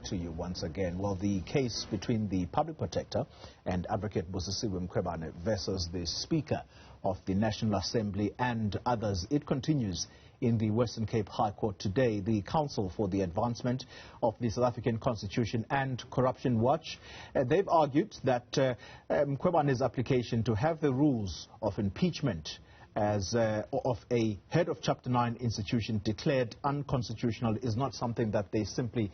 to you once again. Well, the case between the public protector and Advocate Busisiwe Mkhwebane versus the Speaker of the National Assembly and others, it continues in the Western Cape High Court today. The Council for the Advancement of the South African Constitution and Corruption Watch, they've argued that Mkhwebane's application to have the rules of impeachment as of a head of Chapter 9 institution declared unconstitutional is not something that they simply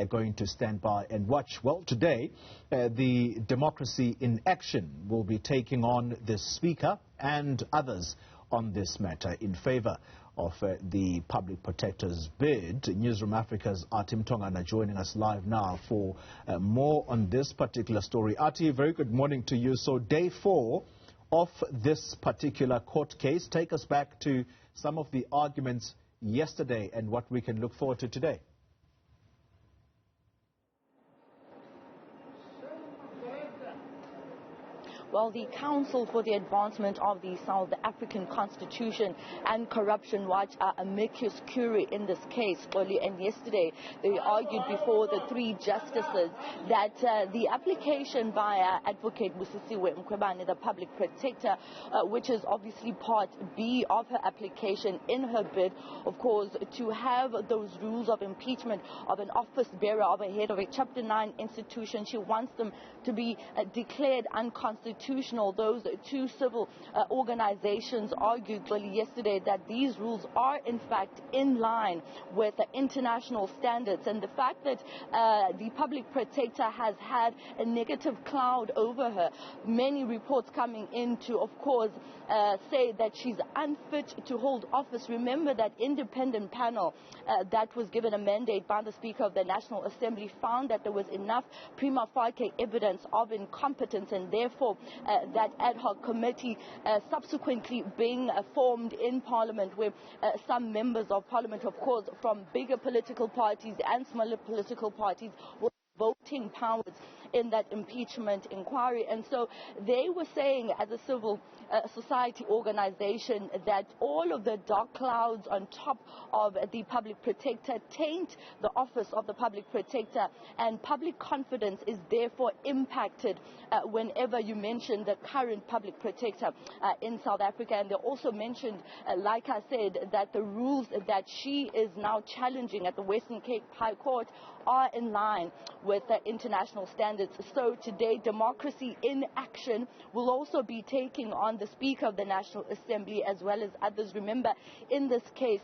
going to stand by and watch. Well, today, the Democracy in Action will be taking on the Speaker and others on this matter in favor of the public protector's bid. Newzroom Africa's Athi Mtongana joining us live now for more on this particular story. Athi, very good morning to you. So day 4 of this particular court case. Take us back to some of the arguments yesterday and what we can look forward to today. Well, the Council for the Advancement of the South African Constitution and Corruption Watch are amicus curiae in this case. And yesterday they argued before the 3 justices that the application by Advocate Busisiwe Mkhwebane, the public protector, which is obviously part B of her application in her bid, of course, to have those rules of impeachment of an office bearer of a head of a Chapter 9 institution, she wants them to be declared unconstitutional. Those 2 civil organizations argued yesterday that these rules are in fact in line with international standards, and the fact that the public protector has had a negative cloud over her. Many reports coming in to, of course, say that she's unfit to hold office. Remember that independent panel that was given a mandate by the Speaker of the National Assembly found that there was enough prima facie evidence of incompetence, and therefore that ad hoc committee subsequently being formed in Parliament, where some members of Parliament, of course, from bigger political parties and smaller political parties were voting powers in that impeachment inquiry. And so they were saying, as a civil society organization, that all of the dark clouds on top of the public protector taint the office of the public protector, and public confidence is therefore impacted whenever you mention the current public protector in South Africa. And they also mentioned, like I said, that the rules that she is now challenging at the Western Cape High Court are in line with international standards. So today, Democracy in Action will also be taking on the Speaker of the National Assembly as well as others. Remember, in this case,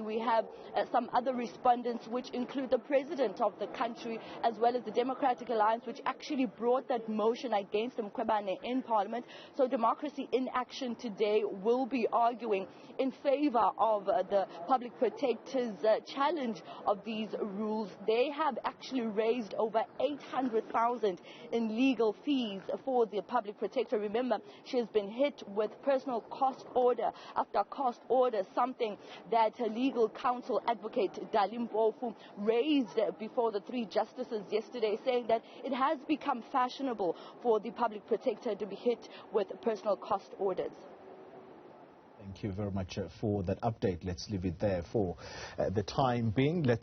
we have some other respondents, which include the President of the country as well as the Democratic Alliance, which actually brought that motion against Mkhwebane in Parliament. So Democracy in Action today will be arguing in favor of the public protector's challenge of these rules. They have actually raised over 800,000 in legal fees for the public protector. Remember, she has been hit with personal cost order after cost order, something that her legal counsel advocate Dalim Mpofu raised before the 3 justices yesterday, saying that it has become fashionable for the public protector to be hit with personal cost orders. Thank you very much for that update. Let's leave it there for the time being. Let's